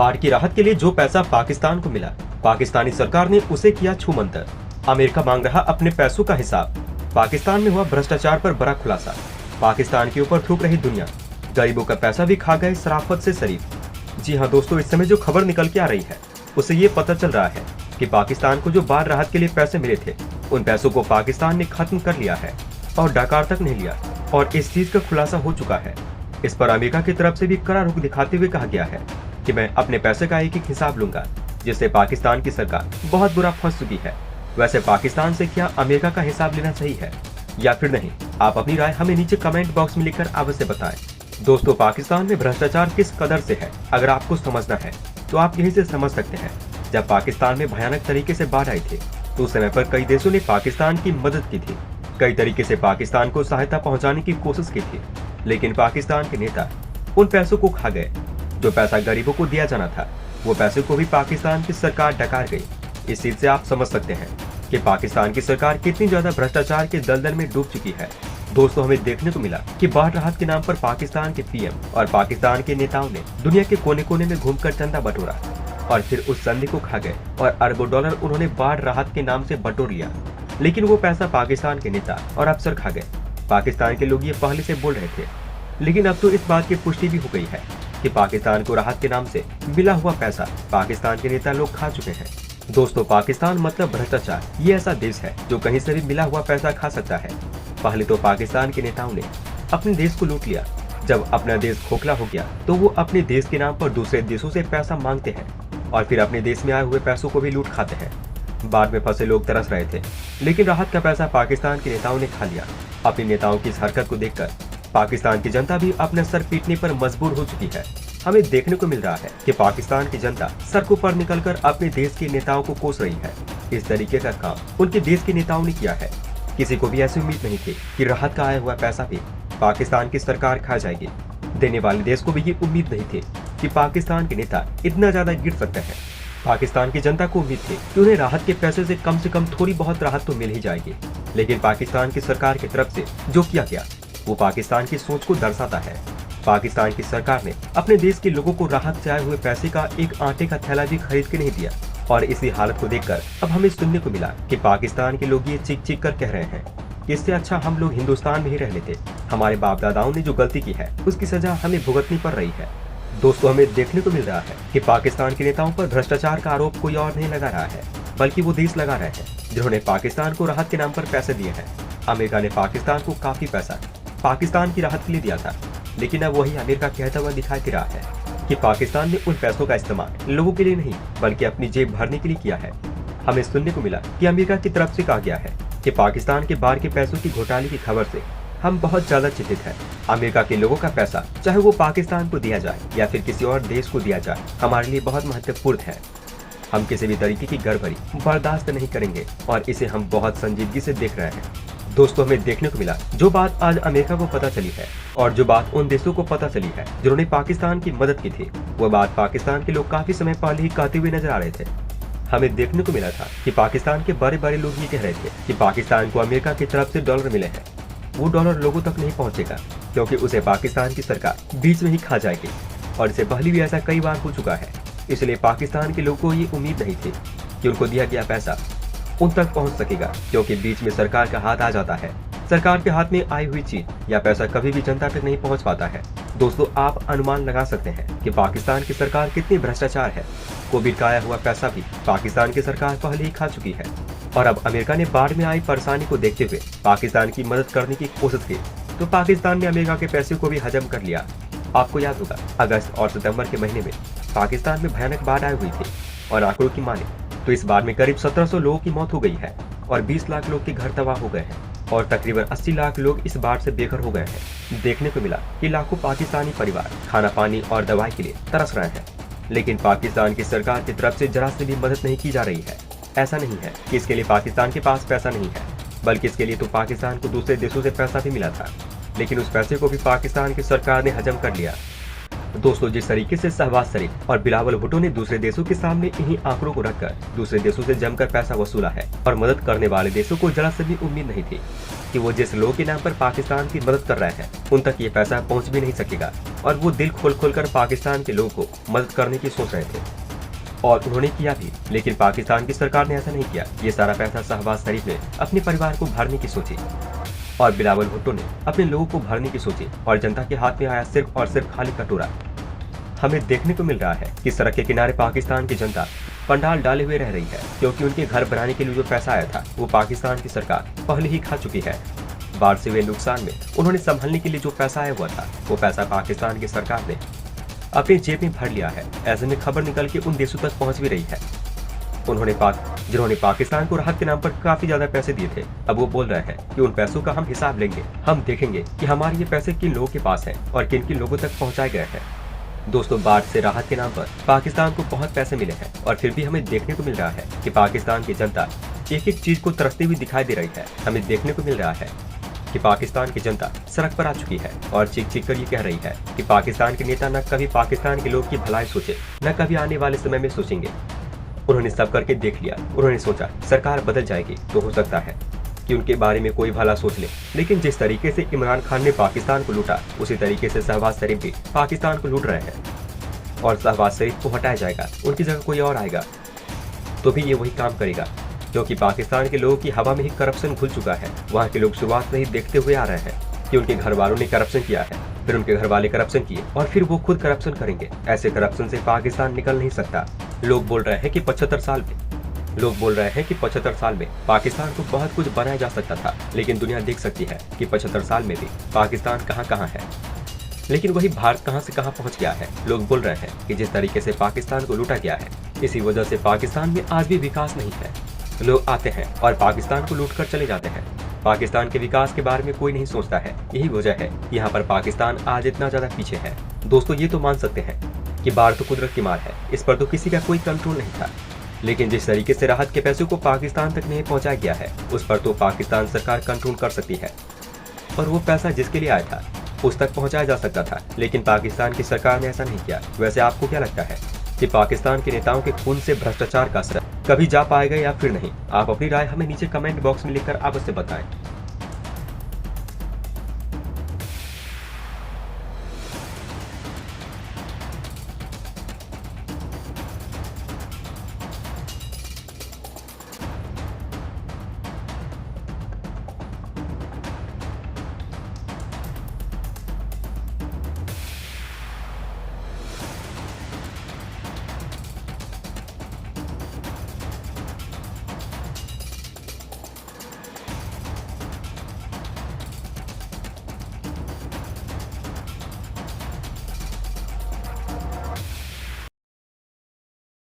बाढ़ की राहत के लिए जो पैसा पाकिस्तान को मिला, पाकिस्तानी सरकार ने उसे किया छूमंतर। अमेरिका मांग रहा अपने पैसों का हिसाब। पाकिस्तान में हुआ भ्रष्टाचार पर बड़ा खुलासा। पाकिस्तान के ऊपर थूक रही दुनिया। गरीबों का पैसा भी खा गए शराफत से शरीफ। जी हाँ दोस्तों, इस समय जो खबर निकल के आ रही है उससे ये पता चल रहा है कि पाकिस्तान को जो बाढ़ राहत के लिए पैसे मिले थे, उन पैसों को पाकिस्तान ने खत्म कर लिया है और डकार तक नहीं लिया। और इस चीज का खुलासा हो चुका है। इस पर अमेरिका की तरफ से भी कड़ा रुख दिखाते हुए कहा गया है कि मैं अपने पैसे का एक हिसाब लूंगा, जिससे पाकिस्तान की सरकार बहुत बुरा फंस चुकी है। वैसे पाकिस्तान से क्या अमेरिका का हिसाब लेना सही है या फिर नहीं? आप अपनी राय हमें नीचे कमेंट बॉक्स में लिखकर अवश्य बताएं। दोस्तों, पाकिस्तान में भ्रष्टाचार किस कदर से है, अगर आपको समझना है तो आप यहीं से समझ सकते हैं। जब पाकिस्तान में भयानक तरीके से बाढ़ आई थी तो उस समय पर कई देशों ने पाकिस्तान की मदद की थी। कई तरीके से पाकिस्तान को सहायता पहुंचाने की कोशिश की थी, लेकिन पाकिस्तान के नेता उन पैसों को खा गए। जो पैसा गरीबों को दिया जाना था, वो पैसे को भी पाकिस्तान की सरकार डकार गई। इस चीज से आप समझ सकते हैं कि पाकिस्तान की सरकार कितनी ज्यादा भ्रष्टाचार के दलदल में डूब चुकी है। दोस्तों, हमें देखने को मिला कि बाढ़ राहत के नाम पर पाकिस्तान के पीएम और पाकिस्तान के नेताओं ने दुनिया के कोने कोने में घूमकर चंदा बटोरा और फिर उस चंदे को खा गए और अरबों डॉलर उन्होंने बाढ़ राहत के नाम से बटोर लिया। लेकिन वो पैसा पाकिस्तान के नेता और अफसर खा गए। पाकिस्तान के लोग ये पहले से बोल रहे थे, लेकिन अब तो इस बात की पुष्टि भी हो गई है कि पाकिस्तान को राहत के नाम से मिला हुआ पैसा पाकिस्तान के नेता लोग खा चुके हैं। दोस्तों, पाकिस्तान मतलब भ्रष्टाचार। ये ऐसा देश है जो कहीं से भी मिला हुआ पैसा खा सकता है। पहले तो पाकिस्तान के नेताओं ने अपने देश को लूट लिया। जब अपना देश खोखला हो गया तो वो अपने देश के नाम पर दूसरे देशों से पैसा मांगते हैं और फिर अपने देश में आए हुए पैसों को भी लूट खाते हैं। बाढ़ में फंसे लोग तरस रहे थे, लेकिन राहत का पैसा पाकिस्तान के नेताओं ने खा लिया। अपने नेताओं की इस हरकत को देखकर पाकिस्तान की जनता भी अपने सर पीटने पर मजबूर हो चुकी है। हमें देखने को मिल रहा है कि पाकिस्तान की जनता सड़कों पर निकलकर अपने देश के नेताओं को कोस रही है। इस तरीके का काम उनके देश के नेताओं ने किया है। किसी को भी ऐसी उम्मीद नहीं थी कि राहत का आया हुआ पैसा भी पाकिस्तान की सरकार खा जाएगी। देने वाले देश को भी ये उम्मीद नहीं थी कि पाकिस्तान के नेता इतना ज्यादा गिर सकते हैं। पाकिस्तान की जनता को उम्मीद थी कि उन्हें राहत के पैसे से कम थोड़ी बहुत राहत तो मिल ही जाएगी। लेकिन पाकिस्तान की सरकार की तरफ से जो किया गया वो पाकिस्तान की सोच को दर्शाता है। पाकिस्तान की सरकार ने अपने देश के लोगों को राहत से आए हुए पैसे का एक आटे का थैला भी खरीद के नहीं दिया। और इसी हालत को देखकर अब हमें सुनने को मिला कि पाकिस्तान के लोग ये चीख चीख कर कह रहे हैं कि इससे अच्छा हम लोग हिंदुस्तान में ही रह लेते। हमारे बाप दादाओं ने जो गलती की है उसकी सजा हमें भुगतनी पड़ रही है। दोस्तों, हमें देखने को मिल रहा है कि पाकिस्तान के नेताओं पर भ्रष्टाचार का आरोप कोई और नहीं लगा रहा है, बल्कि वो देश लगा रहे हैं जिन्होंने पाकिस्तान को राहत के नाम पर पैसे दिए हैं। अमेरिका ने पाकिस्तान को काफी पैसा पाकिस्तान की राहत के लिए दिया था, लेकिन अब वही अमेरिका कहता हुआ दिखाई दे रहा है कि पाकिस्तान ने उन पैसों का इस्तेमाल लोगों के लिए नहीं बल्कि अपनी जेब भरने के लिए किया है। हमें सुनने को मिला कि अमेरिका की तरफ से कहा गया है कि पाकिस्तान के बाढ़ के पैसों की घोटाले की खबर से हम बहुत ज्यादा चिंतित हैं। अमेरिका के लोगों का पैसा, चाहे वो पाकिस्तान को दिया जाए या फिर किसी और देश को दिया जाए, हमारे लिए बहुत महत्वपूर्ण है। हम किसी भी तरीके की गड़बड़ी बर्दाश्त नहीं करेंगे और इसे हम बहुत संजीदगी से देख रहे हैं। दोस्तों, हमें देखने को मिला जो बात आज अमेरिका को पता चली है और जो बात उन देशों को पता चली है जिन्होंने पाकिस्तान की मदद की थी, वो बात पाकिस्तान के लोग काफी समय पहले ही कहते हुए नजर आ रहे थे। हमें देखने को मिला था कि पाकिस्तान के बड़े बड़े लोग ये कह रहे थे कि पाकिस्तान को अमेरिका की तरफ से डॉलर मिले हैं। वो डॉलर लोगों तक नहीं पहुंचेगा क्योंकि उसे पाकिस्तान की सरकार बीच में ही खा जाएगी और इससे पहले भी ऐसा कई बार हो चुका है। इसलिए पाकिस्तान के लोगों को ये उम्मीद नहीं थी कि उनको दिया गया पैसा उन तक पहुंच सकेगा, क्योंकि बीच में सरकार का हाथ आ जाता है। सरकार के हाथ में आई हुई चीज या पैसा कभी भी जनता तक नहीं पहुंच पाता है। दोस्तों, आप अनुमान लगा सकते हैं कि पाकिस्तान की सरकार कितनी भ्रष्टाचार है। कोविड का आया हुआ पैसा भी पाकिस्तान की सरकार पहले ही खा चुकी है और अब अमेरिका ने बाढ़ में आई परेशानी को देखते हुए पाकिस्तान की मदद करने की कोशिश की तो पाकिस्तान ने अमेरिका के पैसे को भी हजम कर लिया। आपको याद होगा, अगस्त और सितंबर के महीने में पाकिस्तान में भयानक बाढ़ आई हुई थी और आंकड़ों की माने तो इस बाढ़ में करीब 1700 लोगों की मौत हो गई है और 20 लाख लोग के घर तबाह हो गए हैं और तकरीबन 80 लाख लोग इस बाढ़ से बेघर हो गए हैं। देखने को मिला कि लाखों पाकिस्तानी परिवार खाना पानी और दवाई के लिए तरस रहे हैं, लेकिन पाकिस्तान की सरकार की तरफ से जरा से भी मदद नहीं की जा रही है। ऐसा नहीं है कि इसके लिए पाकिस्तान के पास पैसा नहीं है, बल्कि इसके लिए तो पाकिस्तान को दूसरे देशों से पैसा भी मिला था, लेकिन उस पैसे को भी पाकिस्तान की सरकार ने हजम कर लिया। दोस्तों, जिस तरीके से शहबाज शरीफ और बिलावल भुट्टो ने दूसरे देशों के सामने इन्हीं आंकड़ों को रखकर दूसरे देशों से जमकर पैसा वसूला है और मदद करने वाले देशों को जरा सी भी उम्मीद नहीं थी कि वो जिस लोगों के नाम पर पाकिस्तान की मदद कर रहे हैं उन तक ये पैसा पहुंच भी नहीं सकेगा, और वो दिल खोल खोल कर पाकिस्तान के लोगों को मदद करने की सोच रहे थे और उन्होंने किया भी। लेकिन पाकिस्तान की सरकार ने ऐसा नहीं किया। ये सारा पैसा शहबाज शरीफ ने अपने परिवार को भरने की सोची और बिलावल भुट्टो ने अपने लोगों को भरने की सोची, और जनता के हाथ में आया सिर्फ और सिर्फ खाली कटोरा। हमें देखने को मिल रहा है कि सड़क के किनारे पाकिस्तान की जनता पंडाल डाले हुए रह रही है, क्योंकि उनके घर बनाने के लिए जो पैसा आया था वो पाकिस्तान की सरकार पहले ही खा चुकी है। बाढ़ से हुए नुकसान में उन्होंने संभलने के लिए जो पैसा आया हुआ था वो पैसा पाकिस्तान की सरकार ने अपनी जेब में भर लिया है। ऐसे में खबर निकल के उन देशों तक पहुंच भी रही है जिन्होंने पाकिस्तान को राहत के नाम पर काफी ज्यादा पैसे दिए थे। अब वो बोल रहे हैं कि उन पैसों का हम हिसाब लेंगे, हम देखेंगे कि हमारे ये पैसे किन लोगों के पास हैं और किन किन लोगों तक पहुंचाए गए हैं। दोस्तों, बाढ़ से राहत के नाम पर पाकिस्तान को बहुत पैसे मिले हैं और फिर भी हमें देखने को मिल रहा है कि पाकिस्तान की जनता एक एक चीज को तरसती हुई दिखाई दे रही है। हमें देखने को मिल रहा है कि पाकिस्तान की जनता सड़क पर आ चुकी है और चीख चीख कर ये कह रही है कि पाकिस्तान के नेता न कभी पाकिस्तान के लोग की भलाई सोचे, न कभी आने वाले समय में सोचेंगे। उन्होंने सब करके देख लिया। उन्होंने सोचा सरकार बदल जाएगी तो हो सकता है कि उनके बारे में कोई भला सोच ले, लेकिन जिस तरीके से इमरान खान ने पाकिस्तान को लूटा उसी तरीके से शहबाज शरीफ भी पाकिस्तान को लूट रहे हैं। और शहबाज शरीफ को हटाया जाएगा, उनकी जगह कोई और आएगा तो भी ये वही काम करेगा, क्योंकि पाकिस्तान के लोगों की हवा में ही करप्शन घुल चुका है। वहाँ के लोग शुरुआत से ही देखते हुए आ रहे हैं कि उनके घर वालों ने करप्शन किया है, फिर उनके घर वाले करप्शन किए और फिर वो खुद करप्शन करेंगे। ऐसे करप्शन से पाकिस्तान निकल नहीं सकता। लोग बोल रहे हैं कि 75 साल में पाकिस्तान को बहुत कुछ बनाया जा सकता था, लेकिन दुनिया देख सकती है कि 75 साल में भी पाकिस्तान कहाँ है। लेकिन वही भारत कहां से कहां पहुंच गया है। लोग बोल रहे हैं कि जिस तरीके से पाकिस्तान को लूटा गया है, इसी वजह से पाकिस्तान में आज भी विकास नहीं है। लोग आते हैं और पाकिस्तान को लूट कर चले जाते हैं। पाकिस्तान के विकास के बारे में कोई नहीं सोचता है। यही वजह है यहाँ पर पाकिस्तान आज इतना ज्यादा पीछे है। दोस्तों, ये तो मान सकते हैं कि बाढ़ तो कुदरत की मार है, इस पर तो किसी का कोई कंट्रोल नहीं था। लेकिन जिस तरीके से राहत के पैसों को पाकिस्तान तक नहीं पहुंचाया गया है, उस पर तो पाकिस्तान सरकार कंट्रोल कर सकती है। और वो पैसा जिसके लिए आया था उस तक पहुंचाया जा सकता था, लेकिन पाकिस्तान की सरकार ने ऐसा नहीं किया। वैसे आपको क्या लगता है कि पाकिस्तान के नेताओं के खून से भ्रष्टाचार का असर कभी जा पाएगा या फिर नहीं? आप अपनी राय हमें नीचे कमेंट बॉक्स में लिखकर अवश्य बताएं।